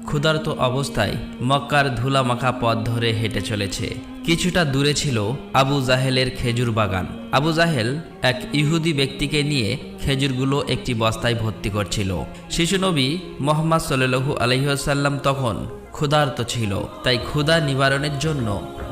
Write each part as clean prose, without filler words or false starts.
ক্ষুধার্ত অবস্থায় মক্কার ধুলামাখা পথ ধরে হেঁটে চলেছে। কিছুটা দূরে ছিল আবু জাহেলের খেজুর বাগান। আবু জাহেল এক ইহুদি ব্যক্তিকে নিয়ে খেজুরগুলো একটি বস্তায় ভর্তি করছিল। শিশু নবী মুহাম্মদ সাল্লাল্লাহু আলাইহি ওয়াসাল্লাম তখন ক্ষুধার্ত ছিল, তাই ক্ষুধা নিবারণের জন্য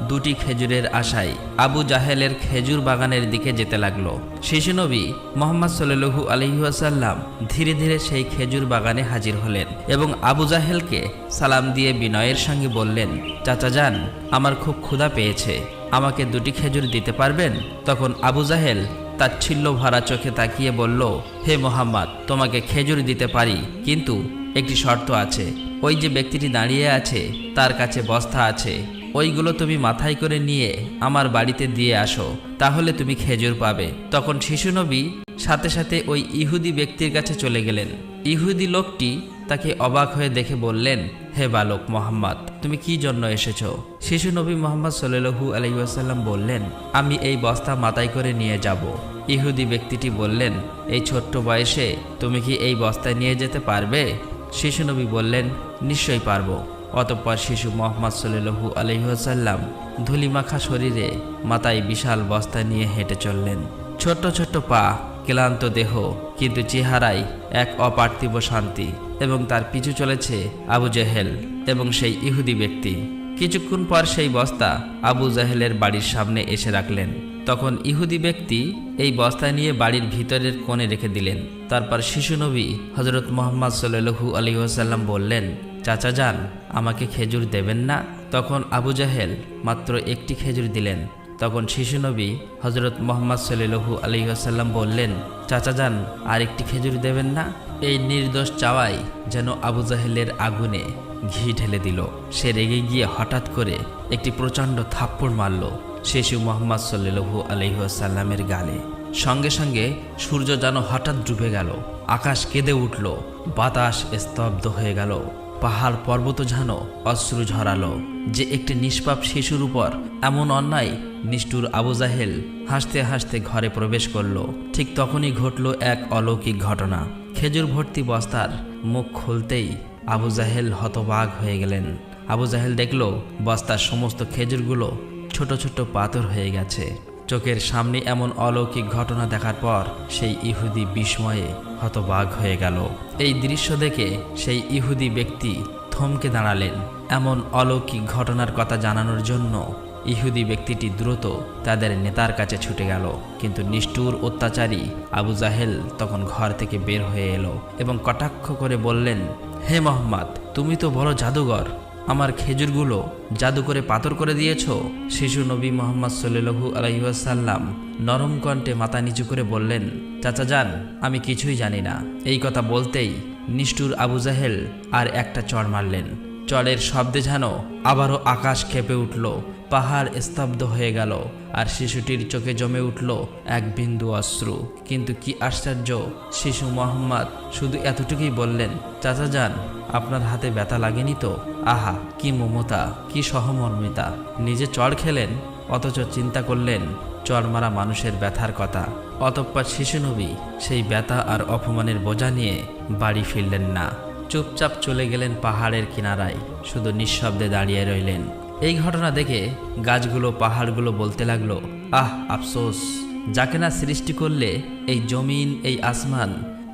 দুটি খেজুরের আশায় আবু জাহেলের খেজুর বাগানের দিকে যেতে লাগলো। শিশু নবী মুহাম্মদ সাল্লাল্লাহু আলাইহি ওয়াসাল্লাম ধীরে ধীরে সেই খেজুর বাগানে হাজির হলেন এবং আবু জাহেলকে সালাম দিয়ে বিনয়ের সঙ্গে বললেন, চাচা যান, আমার খুব ক্ষুধা পেয়েছে, আমাকে দুটি খেজুর দিতে পারবেন? তখন আবু জাহেল তাচ্ছিল্য ভরা চোখে তাকিয়ে বলল, হে মোহাম্মদ, তোমাকে খেজুর দিতে পারি, কিন্তু একটি শর্ত আছে। ওই যে ব্যক্তিটি দাঁড়িয়ে আছে তার কাছে বস্তা আছে, ওইগুলো তুমি মাথায় করে নিয়ে আমার বাড়িতে দিয়ে আসো, তাহলে তুমি খেজুর পাবে। তখন শিশু নবী সাথে সাথে ওই ইহুদি ব্যক্তির কাছে চলে গেলেন। ইহুদি লোকটি তাকে অবাক হয়ে দেখে বললেন, হে বালক মোহাম্মদ, তুমি কি জন্য এসেছো? শিশু নবী মুহাম্মদ সাল্লাল্লাহু আলাইহি ওয়াসাল্লাম বললেন, আমি এই বস্তা মাথায় করে নিয়ে যাব। ইহুদি ব্যক্তিটি বললেন, এই ছোট্ট বয়সে তুমি কি এই বস্তায় নিয়ে যেতে পারবে? শিশু নবী বললেন, নিশ্চয়ই পারবো। অতঃপর শিশু মুহাম্মদ সাল্লাল্লাহু আলাইহি ওয়াসাল্লাম ধুলিমাখা শরীরে মাথায় বিশাল বস্তা নিয়ে হেঁটে চললেন। ছোট্ট ছোট্ট পা, ক্লান্ত দেহ, কিন্তু চেহারায় এক অপার্থিব শান্তি। এবং তার পিছু চলেছে আবু জাহেল এবং সেই ইহুদি ব্যক্তি। কিছুক্ষণ পর সেই বস্তা আবু জাহেলের বাড়ির সামনে এসে রাখলেন। তখন ইহুদি ব্যক্তি এই বস্তা নিয়ে বাড়ির ভিতরের কোণে রেখে দিলেন। তারপর শিশু নবী হযরত মুহাম্মদ সাল্লাল্লাহু আলাইহি ওয়াসাল্লাম বললেন, চাচা যান, আমাকে খেজুর দেবেন না? তখন আবু জাহেল মাত্র একটি খেজুর দিলেন। তখন শিশু নবী হযরত মুহাম্মদ সাল্লাল্লাহু আলাইহি ওয়াসাল্লাম বললেন, চাচা যান, আর একটি খেজুর দেবেন না? এই নির্দোষ চাওয়াই যেন আবু জাহেলের আগুনে ঘি ঢেলে দিল। সে রেগে গিয়ে হঠাৎ করে একটি প্রচণ্ড থাপ্পড় মারল শিশু মুহাম্মদ সাল্লাল্লাহু আলাইহি ওয়াসাল্লামের গালে। সঙ্গে সঙ্গে সূর্য যেন হঠাৎ ডুবে গেল, আকাশ কেঁদে উঠল, বাতাস স্তব্ধ হয়ে গেল, পাহাড় পর্বত যেন অশ্রু ঝরালো। যে একটি নিষ্পাপ শিশুর উপর এমন অন্যায়! নিষ্ঠুর আবু জাহেল হাসতে হাসতে ঘরে প্রবেশ করল। ঠিক তখনই ঘটল এক অলৌকিক ঘটনা। খেজুর ভর্তি বস্তার মুখ খুলতেই আবু জাহেল হতবাক হয়ে গেলেন। আবু জাহেল দেখল বস্তার সমস্ত খেজুরগুলো ছোট ছোট পাথর হয়ে গেছে। চোখের সামনে এমন অলৌকিক ঘটনা দেখার পর সেই ইহুদি বিস্ময়ে হতবাক হয়ে গেল। এই দৃশ্য দেখে সেই ইহুদি ব্যক্তি থমকে দাঁড়ালেন। এমন অলৌকিক ঘটনার কথা জানানোর জন্য ইহুদি ব্যক্তিটি দ্রুত তাদের নেতার কাছে ছুটে গেল। কিন্তু নিষ্ঠুর অত্যাচারী আবু জাহেল তখন ঘর থেকে বের হয়ে এলো এবং কটাক্ষ করে বললেন, হে মোহাম্মদ, তুমি তো বড় জাদুঘর, আমার খেজুরগুলো জাদু করে পাথর করে দিয়েছ। শিশু নবী মুহাম্মদ সাল্লাল্লাহু আলাইহি ওয়াসাল্লাম নরম কণ্ঠে মাথা নিচু করে বললেন, চাচা যান, আমি কিছুই জানি না। এই কথা বলতেই নিষ্ঠুর আবু জাহেল আর একটা চড় মারলেন। চড়ের শব্দে যেন আবারও আকাশ কেঁপে উঠল, পাহাড় স্তব্ধ হয়ে গেল, আর শিশুটির চোখে জমে উঠল এক বিন্দু অশ্রু। কিন্তু কি আশ্চর্য, শিশু মুহাম্মদ শুধু এতটুকুই বললেন, চাচা যান, আপনার হাতে ব্যথা লাগেনি তো? আহা, কি মমতা, কি সহমর্মিতা! নিজে চড় খেলেন, অথচ চিন্তা করলেন চড় মারা মানুষের ব্যথার কথা। অতঃপর শিশু নবী সেই ব্যথা আর অপমানের বোঝা নিয়ে বাড়ি ফিরলেন না। চুপচাপ চলে গেলেন পাহাড়ের কিনারায়, শুধু নিঃশব্দে দাঁড়িয়ে রইলেন। এই ঘটনা দেখে গাছগুলো, পাহাড়গুলো বলতে লাগলো, আহ আফসোস, যাকে না সৃষ্টি করলে এই জমিন, এই আসমান,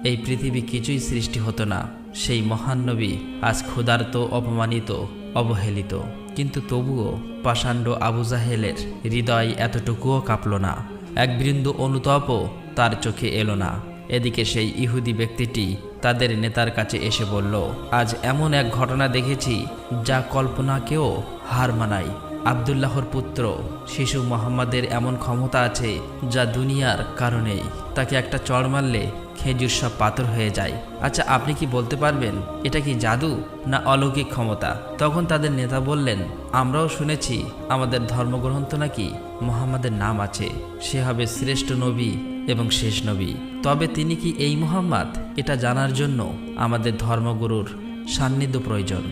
এই পৃথিবী কিছুই সৃষ্টি হতো না। সেই মহান নবী আজ ক্ষুধার্ত, অপমানিত, অবহেলিত। কিন্তু তবুও পাষাণ্ড আবু জাহেলের হৃদয় এতটুকুও কাঁপল না, এক বিন্দু অনুতাপও তার চোখে এলো না। এদিকে সেই ইহুদি ব্যক্তিটি তাদের নেতার কাছে এসে বলল, আজ এমন এক ঘটনা দেখেছি যা কল্পনাকেও হার মানায়। আব্দুল্লাহর পুত্র শিশু মুহাম্মাদের এমন ক্ষমতা আছে যা দুনিয়ার কারণেই। তাকে একটা চড় মারলে খেজুর সব পাথর হয়ে যায়। আচ্ছা, আপনি কি বলতে পারবেন এটা কি জাদু না অলৌকিক ক্ষমতা? তখন তাদের নেতা বললেন, আমরাও শুনেছি আমাদের ধর্মগ্রন্থ নাকি মুহাম্মাদের নাম আছে, সে হবে শ্রেষ্ঠ নবী এবং শেষ নবী। তবে তিনি কি এই মুহাম্মদ, এটা জানার জন্য আমাদের ধর্মগুরুর সান্নিধ্য প্রয়োজন।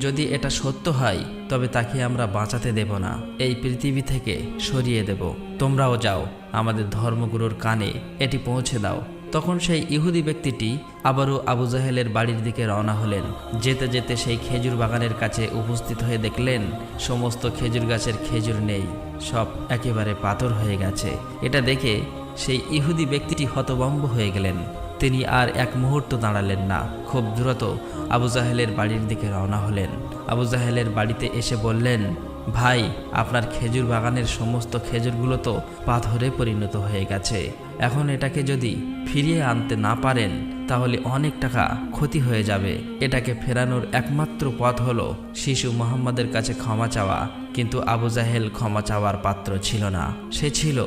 যদি এটা সত্য হয় তবে তাকে আমরা বাঁচাতে দেব না, এই পৃথিবী থেকে সরিয়ে দেব। তোমরাও যাও, আমাদের ধর্মগুরুর কানে এটি পৌঁছে দাও। তখন সেই ইহুদি ব্যক্তিটি আবারও আবু জাহেলের বাড়ির দিকে রওনা হলেন। যেতে যেতে সেই খেজুর বাগানের কাছে উপস্থিত হয়ে দেখলেন সমস্ত খেজুর গাছের খেজুর নেই, সব একেবারে পাথর হয়ে গেছে। এটা দেখে সেই ইহুদি ব্যক্তিটি হতভম্ব হয়ে গেলেন। তিনি আর এক মুহূর্ত দাঁড়ালেন না, খুব দ্রুত আবু জাহেলের বাড়ির দিকে রওনা হলেন। আবু জাহেলের বাড়িতে এসে বললেন, ভাই, আপনার খেজুর বাগানের সমস্ত খেজুরগুলো তো পাথরে পরিণত হয়ে গেছে। এখন এটাকে যদি ফিরিয়ে আনতে না পারেন তাহলে অনেক টাকা ক্ষতি হয়ে যাবে। এটাকে ফেরানোর একমাত্র পথ হলো শিশু মুহাম্মাদের কাছে ক্ষমা চাওয়া। কিন্তু আবু জাহেল ক্ষমা চাওয়ার পাত্র ছিল না। সে ছিল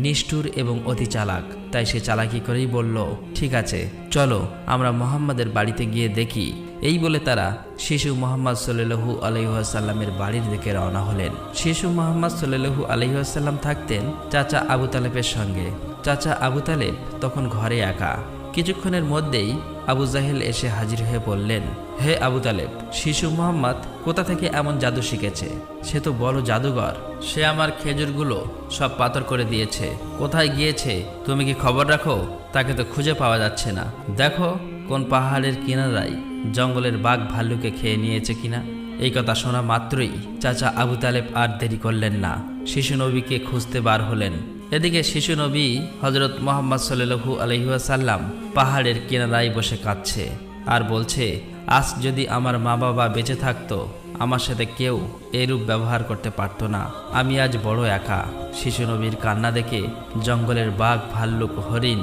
নিষ্ঠুর এবং অতি চালাক। তাই সে চালাকি করেই বলল, ঠিক আছে, চলো আমরা মুহাম্মাদের বাড়িতে গিয়ে দেখি। এই বলে তারা শিশু মুহাম্মদ সাল্লাল্লাহু আলাইহি ওয়াসাল্লামের বাড়ির দিকে রওনা হলেন। শিশু মুহাম্মদ সাল্লাল্লাহু আলাইহি ওয়াসাল্লাম থাকতেন চাচা আবু তালেবের সঙ্গে। চাচা আবু তালেব তখন ঘরে একা। কিছুক্ষণের মধ্যেই আবু জাহেল এসে হাজির হয়ে বললেন, হে আবু তালেব, শিশু মুহাম্মদ কোথা থেকে এমন জাদু শিখেছে? সে তো বড় জাদুঘর। সে আমার খেজুরগুলো সব পাথর করে দিয়েছে। কোথায় গিয়েছে তুমি কি খবর রাখো? তাকে তো খুঁজে পাওয়া যাচ্ছে না। দেখো কোন পাহাড়ের কিনারায় জঙ্গলের বাঘ ভাল্লুকে খেয়ে নিয়েছে কিনা। এই কথা শোনা মাত্রই চাচা আবু তালেব আর দেরি করলেন না, শিশু নবীকে খুঁজতে বার হলেন। এদিকে শিশু নবী হযরত মুহাম্মদ সাল্লাল্লাহু আলাইহি ওয়াসাল্লাম পাহাড়ের কিনারায় বসে কাঁদছে আর বলছে, আজ যদি আমার মা বাবা বেঁচে থাকতো আমার সাথে কেউ এরূপ ব্যবহার করতে পারতো না। আমি আজ বড় একা। শিশু নবীর কান্না দেখে জঙ্গলের বাঘ ভাল্লুক হরিণ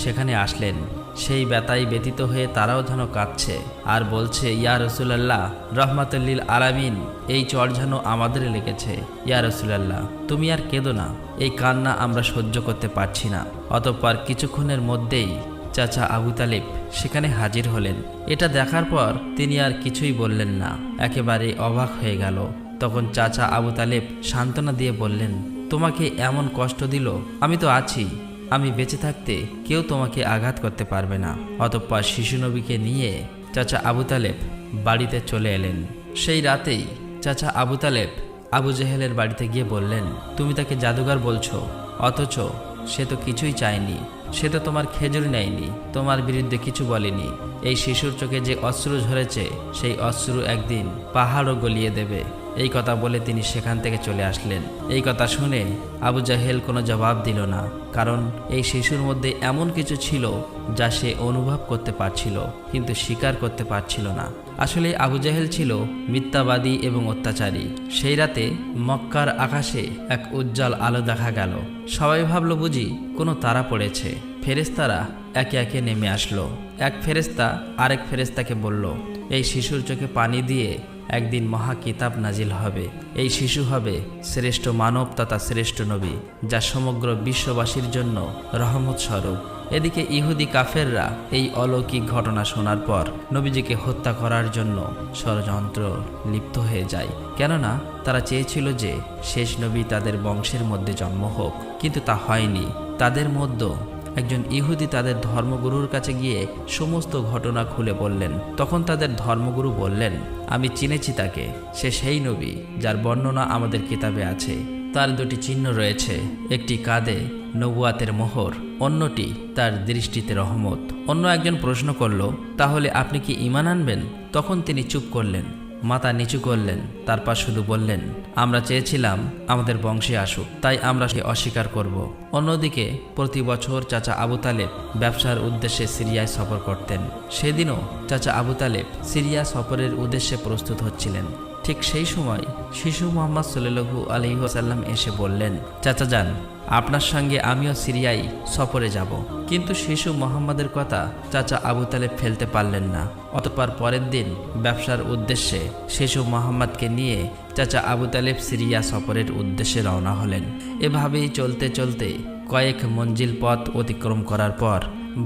সেখানে আসলেন। সেই ব্যথায় ব্যতীত হয়ে তারাও যেন কাঁদছে আর বলছে, ইয়া রাসূলুল্লাহ, রহমাতুল লিল আলামিন, এই চর যেন আমাদের লেগেছে। ইয়া রাসূলুল্লাহ, তুমি আর কেঁদো না, এই কান্না আমরা সহ্য করতে পারছি না। অতঃপর কিছুক্ষণের মধ্যেই চাচা আবু তালেব সেখানে হাজির হলেন। এটা দেখার পর তিনি আর কিছুই বললেন না, একেবারে অবাক হয়ে গেল। তখন চাচা আবু তালেব সান্ত্বনা দিয়ে বললেন, তোমাকে এমন কষ্ট দিল, আমি তো আছি। আমি বেঁচে থাকতে কেউ তোমাকে আঘাত করতে পারবে না। অতঃপর শিশু নবীকে নিয়ে চাচা আবু তালেব বাড়িতে চলে এলেন। সেই রাতেই চাচা আবু তালেব আবু জাহেলের বাড়িতে গিয়ে বললেন, তুমি তাকে জাদুঘর বলছো, অথচ সে তো কিছুই চায়নি। সে তো তোমার খেজুর নেয়নি, তোমার বিরুদ্ধে কিছু বলেনি। এই শিশুর চোখে যে অশ্রু ঝরেছে সেই অশ্রু একদিন পাহাড়ও গলিয়ে দেবে। এই কথা বলে তিনি সেখান থেকে চলে আসলেন। এই কথা শুনে আবু জাহেল কোনো জবাব দিল না, কারণ এই শিশুর মধ্যে এমন কিছু ছিল যা সে অনুভব করতে পারছিল কিন্তু স্বীকার করতে পারছিল না। আসলে আবু জাহেল ছিল মিথ্যাবাদী এবং অত্যাচারী। সেই রাতে মক্কার আকাশে এক উজ্জ্বল আলো দেখা গেল। সবাই ভাবল বুঝি কোনো তারা পড়েছে। ফেরেশতারা একে একে নেমে আসলো। এক ফেরেশতা আরেক ফেরেশতাকে বলল, এই শিশুর চোখে পানি দিয়ে একদিন মহা কিতাব নাজিল হবে। এই শিশু হবে শ্রেষ্ঠ মানব তথা শ্রেষ্ঠ নবী, যা সমগ্র বিশ্ববাসীর জন্য রহমত স্বরূপ। এদিকে ইহুদি কাফেররা এই অলৌকিক ঘটনা শোনার পর নবীজিকে হত্যা করার জন্য ষড়যন্ত্র লিপ্ত হয়ে যায়। কেননা তারা চেয়েছিল যে শেষ নবী তাদের বংশের মধ্যে জন্ম হোক, কিন্তু তা হয়নি। তাদের মধ্যে একজন ইহুদি তাদের ধর্মগুরুর কাছে গিয়ে সমস্ত ঘটনা খুলে বললেন। তখন তাদের ধর্মগুরু বললেন, আমি চিনেছি তাকে, সে সেই নবী যার বর্ণনা আমাদের কিতাবে আছে। তার দুটি চিহ্ন রয়েছে, একটি কাঁধে নবুয়াতের মোহর, অন্যটি তার দৃষ্টিতে রহমত। অন্য একজন প্রশ্ন করল, তাহলে আপনি কি ঈমান আনবেন? তখন তিনি চুপ করলেন, মাথা নিচু করলেন, তারপর শুধু বললেন, আমরা চেয়েছিলাম আমাদের বংশে আসুক, তাই আমরা সে অস্বীকার করব। অন্যদিকে প্রতি বছর চাচা আবু তালেব ব্যবসার উদ্দেশ্যে সিরিয়ায় সফর করতেন। সেদিনও চাচা আবু তালেব সিরিয়া সফরের উদ্দেশ্যে প্রস্তুত হচ্ছিলেন। ঠিক সেই সময় শিশু মুহাম্মদ সাল্লাল্লাহু আলাইহি ওয়াসাল্লাম এসে বললেন, চাচা যান, আপনার সঙ্গে আমিও সিরিয়ায় সফরে যাব। কিন্তু শিশু মুহাম্মাদের কথা চাচা আবু তালেব ফেলতে পারলেন না। অতঃপর পরের দিন ব্যবসার উদ্দেশ্যে শিশু মুহাম্মাদকে নিয়ে চাচা আবু তালেব সিরিয়া সফরের উদ্দেশ্যে রওনা হলেন। এভাবেই চলতে চলতে কয়েক মঞ্জিল পথ অতিক্রম করার পর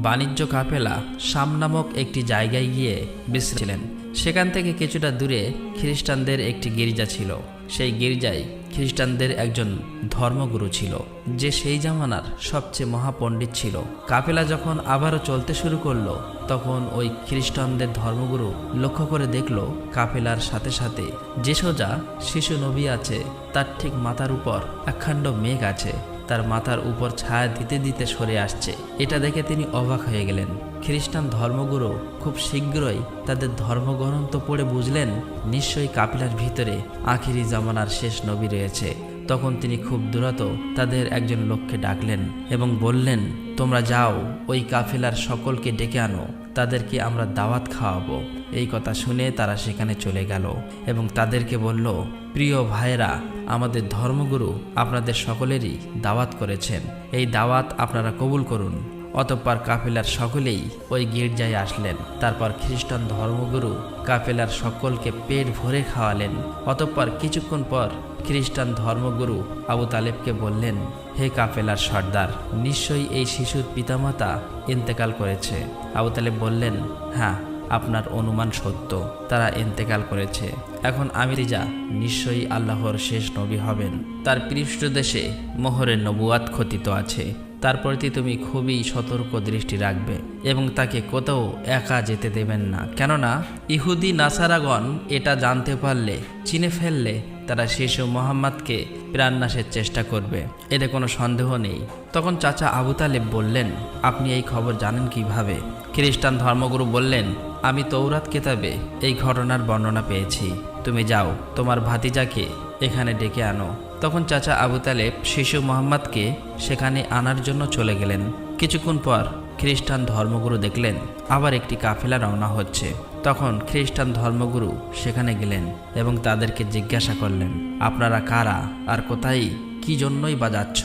বাণিজ্য কাফেলা শাম নামক একটি জায়গায় গিয়ে বিশ্রাম। সেখান থেকে কিছুটা দূরে খ্রিস্টানদের একটি গির্জা ছিল। সেই গির্জায় খ্রিস্টানদের একজন ধর্মগুরু ছিল, যে সেই জামানার সবচেয়ে মহাপণ্ডিত ছিল। কাফেলা যখন আবারও চলতে শুরু করলো, তখন ওই খ্রিস্টানদের ধর্মগুরু লক্ষ্য করে দেখল কাফেলার সাথে সাথে যে সোজা শিশু নবী আছে তার ঠিক মাথার উপর একখণ্ড মেঘ আছে। তার মাথার উপর ছায়া দিতে দিতে সরে আসছে। এটা দেখে তিনি অবাক হয়ে গেলেন। খ্রিস্টান ধর্মগুরু খুব শীঘ্রই তাদের ধর্মগ্রন্থ পড়ে বুঝলেন নিশ্চয়ই কাফিলার ভিতরে আখিরি জামানার শেষ নবী রয়েছে। তখন তিনি খুব দ্রুত তাদের একজন লোককে ডাকলেন এবং বললেন, তোমরা যাও, ওই কাফিলার সকলকে ডেকে আনো, তাদেরকে আমরা দাওয়াত খাওয়াবো। এই কথা শুনে তারা সেখানে চলে গেল এবং তাদেরকে বলল, প্রিয় ভাইরা, আমাদের ধর্মগুরু আপনাদের সকলেরই দাওয়াত করেছেন, এই দাওয়াত আপনারা কবুল করুন। অতঃপর কাফেলার সকলেই ওই গির্জায় আসলেন। তারপর খ্রিস্টান ধর্মগুরু কাফেলার সকলকে পেট ভরে খাওয়ালেন। অতঃপর কিছুক্ষণ পর খ্রিস্টান ধর্মগুরু আবু তালেবকে বললেন, হে কাফেলার সর্দার, নিশ্চয়ই এই শিশুর পিতামাতা ইন্তেকাল করেছে। আবু তালেব বললেন, হ্যাঁ, আপনার অনুমান সত্য, তারা ইন্তেকাল করেছে। এখন আমিরিজা নিশ্চয়ই আল্লাহর শেষ নবী হবেন। তার পৃষ্ঠদেশে মোহরের নবুয়াত খচিত আছে। তার প্রতি তুমি খুবই সতর্ক দৃষ্টি রাখবে এবং তাকে কোথাও একা যেতে দেবেন না। কেননা ইহুদি নাসারাগণ এটা জানতে পারলে, চিনে ফেললে তারা শিশু মোহাম্মদকে প্রাণনাশের চেষ্টা করবে, এতে কোনো সন্দেহ নেই। তখন চাচা আবু তালেব বললেন, আপনি এই খবর জানেন কিভাবে? খ্রিস্টান ধর্মগুরু বললেন, আমি তৌরাত কিতাবে এই ঘটনার বর্ণনা পেয়েছি। তুমি যাও, তোমার ভাতিজাকে এখানে ডেকে আনো। তখন চাচা আবু তালেব শিশু মোহাম্মদকে সেখানে আনার জন্য চলে গেলেন। কিছুক্ষণ পর খ্রিস্টান ধর্মগুরু দেখলেন আবার একটি কাফেলা রওনা হচ্ছে। তখন খ্রিস্টান ধর্মগুরু সেখানে গেলেন এবং তাদেরকে জিজ্ঞাসা করলেন, আপনারা কারা আর কোথায়, কি জন্যই বা যাচ্ছ?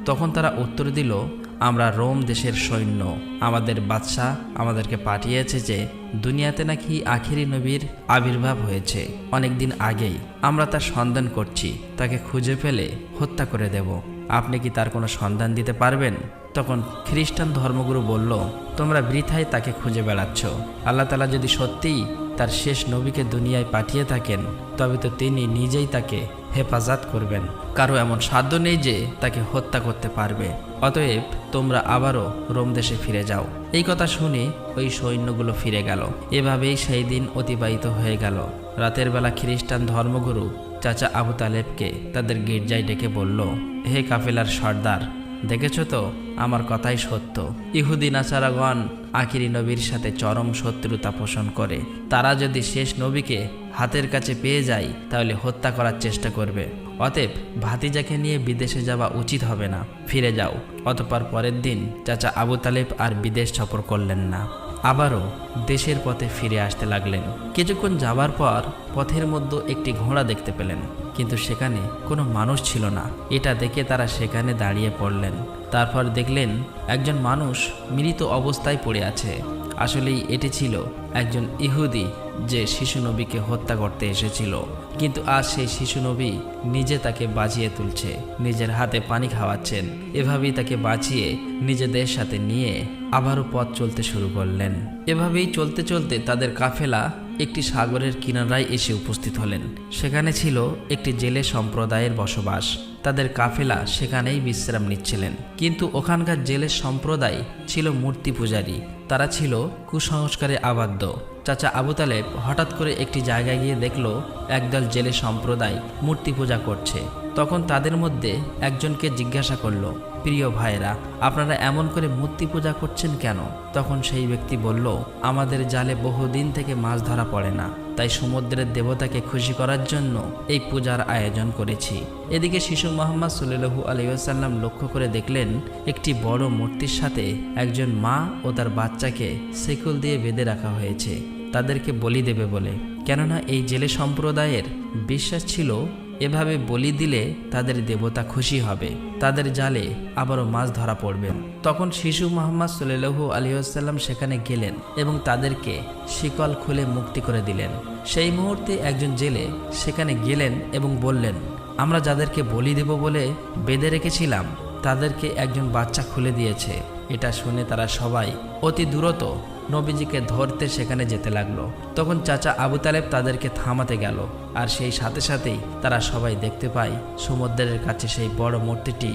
তখন তারা উত্তর দিল, আমরা রোম দেশের সৈন্য, আমাদের বাদশাহ আমাদেরকে পাঠিয়েছে যে দুনিয়াতে নাকি আখিরি নবীর আবির্ভাব হয়েছে অনেক দিন আগেই। আমরা তার সন্ধান করছি, তাকে খুঁজে ফেলে হত্যা করে দেব। আপনি কি তার কোনো সন্ধান দিতে পারবেন? তখন খ্রিস্টান ধর্মগুরু বলল, তোমরা বৃথায় তাকে খুঁজে বেড়াচ্ছ। আল্লাহ তাআলা যদি সত্যিই তার শেষ নবীকে দুনিয়ায় পাঠিয়ে থাকেন, তবে তো তিনি নিজেই তাকে হেফাজত করবেন। কারো এমন সাধ্য নেই যে তাকে হত্যা করতে পারবে। অতএব তোমরা আবারও রোম দেশে ফিরে যাও। এই কথা শুনে ওই সৈন্যগুলো ফিরে গেল। এভাবেই সেই দিন অতিবাহিত হয়ে গেল। রাতের বেলা খ্রিস্টান ধর্মগুরু চাচা আবু তালেবকে তাদের গির্জায় ডেকে বলল, হে কাফেলার সর্দার, দেখেছ তো আমার কথাই সত্য। ইহুদি নাসারাগণ আখিরি নবীর সাথে চরম শত্রুতা পোষণ করে। তারা যদি শেষ নবীকে হাতের কাছে পেয়ে যায় তাহলে হত্যা করার চেষ্টা করবে। অতএব ভাতিজাকে নিয়ে বিদেশে যাওয়া উচিত হবে না, ফিরে যাও। অতঃপর পরের দিন চাচা আবু তালেব আর বিদেশ সফর করলেন না, আবারও দেশের পথে ফিরে আসতে লাগলেন। কিছুক্ষণ যাবার পর পথের মধ্যে একটি ঘোড়া দেখতে পেলেন, কিন্তু সেখানে কোনো মানুষ ছিল না। এটা দেখে তারা সেখানে দাঁড়িয়ে পড়লেন। তারপর দেখলেন একজন মানুষ মৃত অবস্থায় পড়ে আছে। আসলেই এটি ছিল একজন ইহুদি যে শিশু নবীকে হত্যা করতে এসেছিল। কিন্তু আজ সেই শিশু নবী নিজে তাকে বাঁচিয়ে তুলছে, নিজের হাতে পানি খাওয়াচ্ছেন। এভাবেই তাকে বাঁচিয়ে নিজেদের সাথে নিয়ে আবারও পথ চলতে শুরু করলেন। এভাবেই চলতে চলতে তাদের কাফেলা একটি সাগরের কিনারায় এসে উপস্থিত হলেন। সেখানে ছিল একটি জেলে সম্প্রদায়ের বসবাস। তাদের কাফেলা সেখানেই বিশ্রাম নিচ্ছিলেন। কিন্তু ওখানকার জেলে সম্প্রদায় ছিল মূর্তি পূজারী। তারা ছিল কুসংস্কারে আবদ্ধ। চাচা আবু তালেব হঠাৎ করে একটি জায়গায় গিয়ে দেখল একদল জেলে সম্প্রদায় মূর্তি পূজা করছে। তখন তাদের মধ্যে একজনকে জিজ্ঞাসা করলো, প্রিয় ভাইরা, আপনারা এমন করে মূর্তি পূজা করছেন কেন? তখন সেই ব্যক্তি বলল, আমাদের জালে বহুদিন থেকে মাছ ধরা পড়ে না, তাই সমুদ্রের দেবতাকে খুশি করার জন্য এই পূজার আয়োজন করেছি। এদিকে শিশু মোহাম্মদ সাল্লাল্লাহু আলাইহি ওয়াসাল্লাম লক্ষ্য করে দেখলেন একটি বড় মূর্তির সাথে একজন মা ও তার বাচ্চাকে শিকল দিয়ে বেঁধে রাখা হয়েছে, তাদেরকে বলি দেবে বলে। কেননা এই জেলে সম্প্রদায়ের বিশ্বাস ছিল এভাবে বলি দিলে তাদের দেবতা খুশি হবে, তাদের জালে আবারও মাছ ধরা পড়বে। তখন শিশু মোহাম্মদ সাল্লাল্লাহু আলাইহি ওয়াসাল্লাম সেখানে গেলেন এবং তাদেরকে শিকল খুলে মুক্তি করে দিলেন। সেই মুহূর্তে একজন জেলে সেখানে গেলেন এবং বললেন, আমরা যাদেরকে বলি দেব বলে বেঁধে রেখেছিলাম তাদেরকে একজন বাচ্চা খুলে দিয়েছে। এটা শুনে তারা সবাই অতি দ্রুত নবীজিকে ধরতে সেখানে যেতে লাগলো। তখন চাচা আবু তালেব তাদেরকে থামাতে গেল, আর সেই সাথে সাথেই তারা সবাই দেখতে পায় সমুদ্রের কাছে সেই বড় মূর্তিটি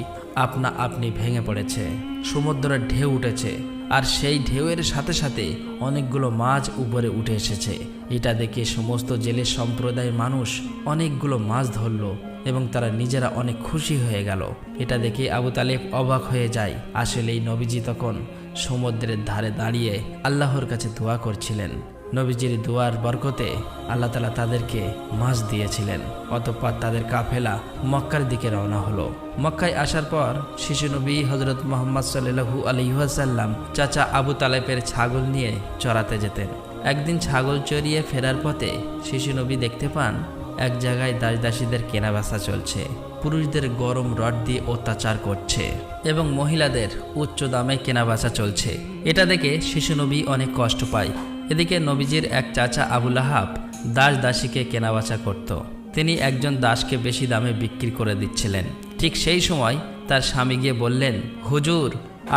আপনা আপনি ভেঙে পড়েছে। সমুদ্রের ঢেউ উঠেছে আর সেই ঢেউয়ের সাথে সাথে অনেকগুলো মাছ উপরে উঠে এসেছে। এটা দেখে সমস্ত জেলে সম্প্রদায়ের মানুষ অনেকগুলো মাছ ধরল এবং তারা নিজেরা অনেক খুশি হয়ে গেল। এটা দেখে আবু তালেব অবাক হয়ে যায়। আসলেই নবীজি তখন সমুদ্রের ধারে দাঁড়িয়ে আল্লাহর কাছে দোয়া করছিলেন। নবীজির দোয়ার বরকতে আল্লাহ তাআলা তাদেরকে মাছ দিয়েছিলেন। অতঃপর তাদের কাফেলা মক্কার দিকে রওনা হলো। মক্কায় আসার পর শিশু নবী হযরত মুহাম্মদ সাল্লাল্লাহু আলাইহি ওয়াসাল্লাম চাচা আবু তালেবের ছাগল নিয়ে চড়াতে যেতেন। একদিন ছাগল চড়িয়ে ফেরার পথে শিশু নবী দেখতে পান এক জায়গায় দাসদাসীদের কেনাবেচা চলছে। পুরুষদের গরম রড দিয়ে অত্যাচার করছে এবং মহিলাদের উচ্চ দামে কেনাবেচা চলছে। এটা দেখে শিশু নবী অনেক কষ্ট পায়। এদিকে নবীজির এক চাচা আবু লাহাব দাসদাসীকে কেনাবেচা করত। তিনি একজন দাসকে বেশি দামে বিক্রি করে দিচ্ছিলেন। ঠিক সেই সময় তার স্বামী গিয়ে বললেন, হুজুর,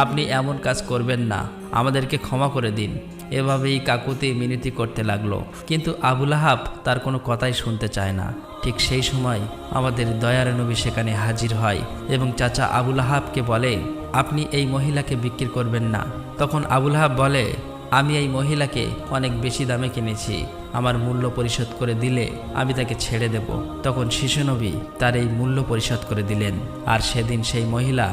আপনি এমন কাজ করবেন না, আমাদেরকে ক্ষমা করে দিন। এভাবেই কাকুতি মিনতি করতে লাগলো, কিন্তু আবু লাহাব তার কোনো কথাই শুনতে চায় না। ঠিক সেই সময় আমাদের দয়ার নবী সেখানে হাজির হয় এবং চাচা আবু লাহাবকে বলে, আপনি এই মহিলাকে বিক্রি করবেন না। তখন আবু লাহাব বলে, আমি এই মহিলাকে অনেক বেশি দামে কিনেছি, আমার মূল্য পরিশোধ করে দিলে আমি তাকে ছেড়ে দেব। তখন শিশু নবী তার এই মূল্য পরিশোধ করে দিলেন, আর সেদিন সেই মহিলা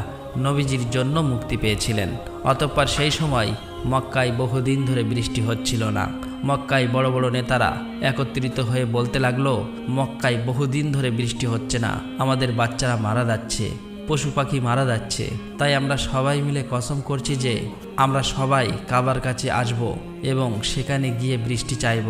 নবীজির জন্য মুক্তি পেয়েছিলেন। অতঃপর সেই সময় মক্কায় বহুদিন ধরে বৃষ্টি হচ্ছিল না। মক্কায় বড় বড় নেতারা একত্রিত হয়ে বলতে লাগলো, মক্কায় বহুদিন ধরে বৃষ্টি হচ্ছে না, আমাদের বাচ্চারা মারা যাচ্ছে, পশু পাখি মারা যাচ্ছে। তাই আমরা সবাই মিলে কসম করছি যে আমরা সবাই কাবার কাছে আসব এবং সেখানে গিয়ে বৃষ্টি চাইব।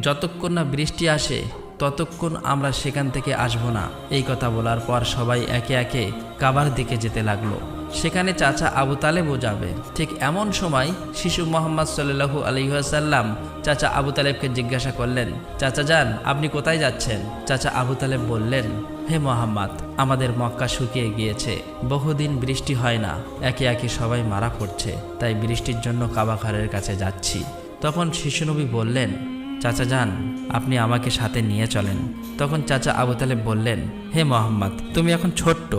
যতক্ষণ না বৃষ্টি আসে ততক্ষণ আমরা সেখান থেকে আসব না। এই কথা বলার পর সবাই একে একে কাবার দিকে যেতে লাগলো। সেখানে চাচা আবু তালেবও যাবে। ঠিক এমন সময় শিশু মুহাম্মদ সাল্লাল্লাহু আলাইহি ওয়াসাল্লাম চাচা আবু তালেবকে জিজ্ঞাসা করলেন, চাচা যান, আপনি কোথায় যাচ্ছেন? চাচা আবু তালেব বললেন, হে মুহাম্মদ, আমাদের মক্কা শুকিয়ে গিয়েছে, বহুদিন বৃষ্টি হয় না, একে একে সবাই মারা পড়ছে, তাই বৃষ্টির জন্য কাবা ঘরের কাছে যাচ্ছি। তখন শিশুনবী বললেন, চাচা যান, আপনি আমাকে সাথে নিয়ে চলেন। তখন চাচা আবু তালেব বললেন, হে মুহাম্মদ, তুমি এখন ছোট্ট,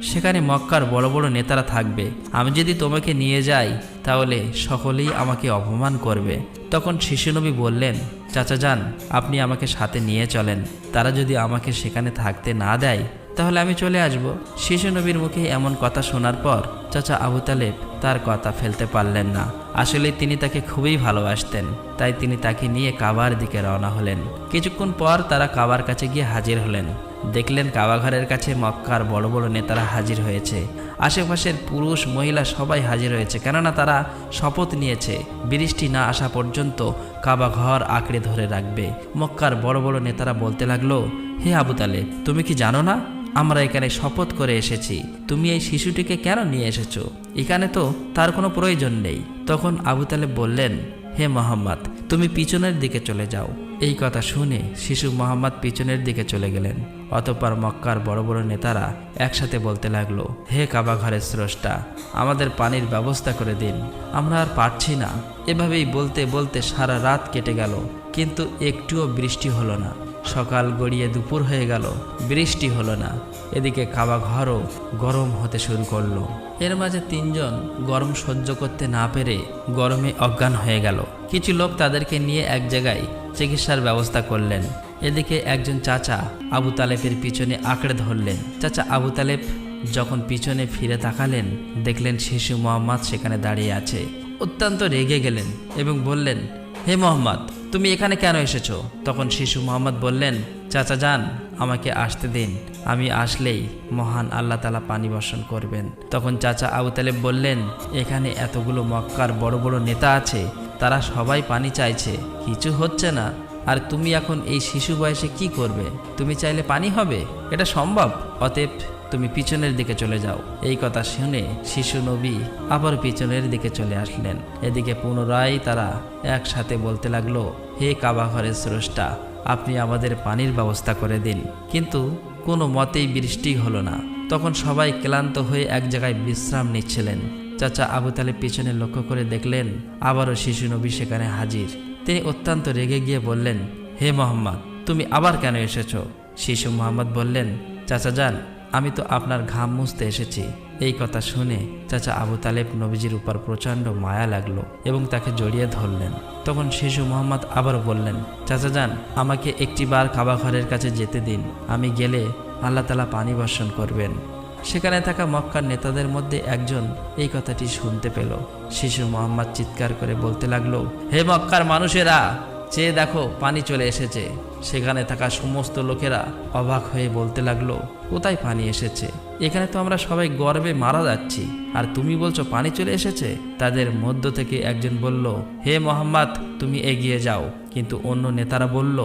সেখানে মক্কার বড় বড় নেতারা থাকবে, আমি যদি তোমাকে নিয়ে যাই তাহলে সকলেই আমাকে অপমান করবে। তখন শিশুনবী বললেন, চাচা যান, আপনি আমাকে সাথে নিয়ে চলেন, তারা যদি আমাকে সেখানে থাকতে না দেয় তাহলে আমি চলে আসব। শিশু নবীর মুখে এমন কথা শোনার পর চাচা আবু তালেব তার কথা ফেলতে পারলেন না। আসলে তিনি তাকে খুবই ভালোবাসতেন, তাই তিনি তাকে নিয়ে কাবার দিকে রওনা হলেন। কিছুক্ষণ পর তারা কাবার কাছে গিয়ে হাজির হলেন। দেখলেন কাবাঘরের কাছে মক্কার বড় বড় নেতারা হাজির হয়েছে। আশেপাশের পুরুষ মহিলা সবাই হাজির হয়েছে, কেননা তারা শপথ নিয়েছে বৃষ্টি না আসা পর্যন্ত কাবাঘর আঁকড়ে ধরে রাখবে। মক্কার বড় বড় নেতারা বলতে লাগলো, হে আবু তালেব, তুমি কি জানো না আমরা এখানে শপথ করে এসেছি, তুমি এই শিশুটিকে কেন নিয়ে এসেছো? এখানে তো তার কোনো প্রয়োজন নেই। তখন আবু তালেব বললেন, হে মুহাম্মদ, তুমি পিছনের দিকে চলে যাও। এই কথা শুনে শিশু মুহাম্মদ পিছনের দিকে চলে গেলেন। অতঃপর মক্কার বড় বড় নেতারা একসাথে বলতে লাগলো, হে কাবা ঘরের স্রষ্টা, আমাদের পানির ব্যবস্থা করে দিন, আমরা আর পারছি না। এভাবেই বলতে বলতে সারা রাত কেটে গেল, কিন্তু একটুও বৃষ্টি হলো না। সকাল গড়িয়ে দুপুর হয়ে গেল, বৃষ্টি হলো না। এদিকে কাবা ঘরও গরম হতে শুরু করলো। এর মাঝে তিনজন গরম সহ্য করতে না পেরে গরমে অজ্ঞান হয়ে গেল। কিছু লোক তাদেরকে নিয়ে এক জায়গায় চিকিৎসার ব্যবস্থা করলেন। এদিকে একজন চাচা আবু তালেবের পিছনে আঁকড়ে ধরলেন। চাচা আবু তালেব যখন পিছনে ফিরে তাকালেন, দেখলেন শিশু মুহাম্মদ সেখানে দাঁড়িয়ে আছে। অত্যন্ত রেগে গেলেন এবং বললেন, হে মুহাম্মদ, তুমি এখানে কেন এসেছো? তখন শিশু মুহাম্মদ বললেন, চাচা যান, আমাকে আসতে দিন, আমি আসলেই মহান আল্লাহ তাআলা পানি বর্ষণ করবেন। তখন চাচা আবু তালেব বললেন, এখানে এতগুলো মক্কার বড় বড় নেতা আছে, তারা সবাই পানি চাইছে, কিছু হচ্ছে না, আর তুমি এখন এই শিশু বয়সে কি করবে? তুমি চাইলে পানি হবে? এটা সম্ভব? অতএব তুমি পিছনের দিকে চলে যাও। এই কথা শুনে শিশু নবী আবার পিছনের দিকে চলে আসলেন। এদিকে পুনরায় তারা একসাথে বলতে লাগলো, হে কাবা ঘরের স্রষ্টা, আপনি আমাদের পানির ব্যবস্থা করে দিন। কিন্তু কোনো মতেই বৃষ্টি হলো না। তখন সবাই ক্লান্ত হয়ে এক জায়গায় বিশ্রাম নিচ্ছিলেন। চাচা আবু তালেব পিছনে লক্ষ্য করে দেখলেন আবারও শিশু নবী সেখানে হাজির। তিনি অত্যন্ত রেগে গিয়ে বললেন, হে মুহাম্মদ, তুমি আবার কেন এসেছো? শিশু মুহাম্মদ বললেন, চাচা যান, আমি তো আপনার ঘাম মুছতে এসেছি। এই কথা শুনে চাচা আবু তালেব নবীজির উপর প্রচণ্ড মায়া লাগলো এবং তাকে জড়িয়ে ধরলেন। তখন শিশু মোহাম্মদ আবার বললেন, চাচা যান, আমাকে একটিবার কাবা ঘরের কাছে যেতে দিন। আমি গেলে আল্লাহ তাআলা পানি বর্ষণ করবেন। সেখানে থাকা মক্কার নেতাদের মধ্যে একজন এই কথাটি শুনতে পেল। শিশু মোহাম্মদ চিৎকার করে বলতে লাগলো, হে মক্কার মানুষেরা, চেয়ে দেখো, পানি চলে এসেছে। সেখানে থাকা সমস্ত লোকেরা অবাক হয়ে বলতে লাগলো, কোথায় পানি এসেছে? এখানে তো আমরা সবাই গর্বে মারা যাচ্ছি, আর তুমি বলছো পানি চলে এসেছে? তাদের মধ্য থেকে একজন বলল, হে মোহাম্মদ, তুমি এগিয়ে যাও। কিন্তু অন্য নেতারা বলল,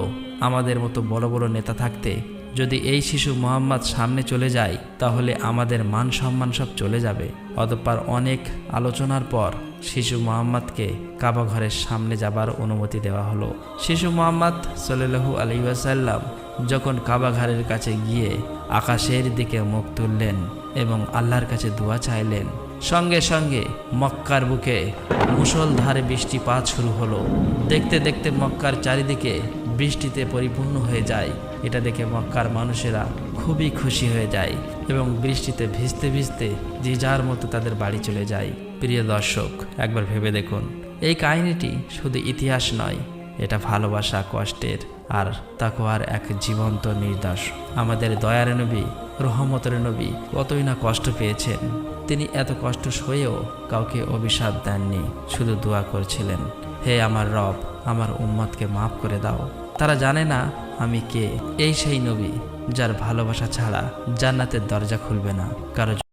আমাদের মতো বড় বড় নেতা থাকতে যদি এই শিশু মোহাম্মদ সামনে চলে যায় তাহলে আমাদের মান সম্মান সব চলে যাবে। অতঃপর অনেক আলোচনার পর শিশু মোহাম্মদকে কাবা ঘরের সামনে যাবার অনুমতি দেওয়া হলো। শিশু মোহাম্মদ সাল্লাল্লাহু আলাইহি ওয়াসাল্লাম যখন কাবা ঘরের কাছে গিয়ে আকাশের দিকে মুখ তুললেন এবং আল্লাহর কাছে দোয়া চাইলেন, সঙ্গে সঙ্গে মক্কার বুকে মুষলধারে বৃষ্টিপাত শুরু হলো। দেখতে দেখতে মক্কার চারিদিকে বৃষ্টিতে পরিপূর্ণ হয়ে যায়। এটা দেখে মক্কার মানুষেরা খুবই খুশি হয়ে যায় এবং বৃষ্টিতে ভিজতে ভিজতে যে যার মতো তাদের বাড়ি চলে যায়। প্রিয় দর্শক, একবার ভেবে দেখুন, এই কাহিনীটি শুধু ইতিহাস নয়, এটা ভালোবাসা, কষ্টের আর তাকওয়ার এক জীবন্ত নিদর্শ। আমাদের দয়ার নবী, রহমতের নবী কতই না কষ্ট পেয়েছেন। তিনি এত কষ্ট সয়েও কাউকে অভিশাপ দেননি, শুধু দোয়া করছিলেন, হে আমার রব, আমার উম্মতকে মাফ করে দাও। তারা জানে না আমি কে। এই সেই নবী যার ভালোবাসা ছাড়া জান্নাতের দরজা খুলবে না কারো।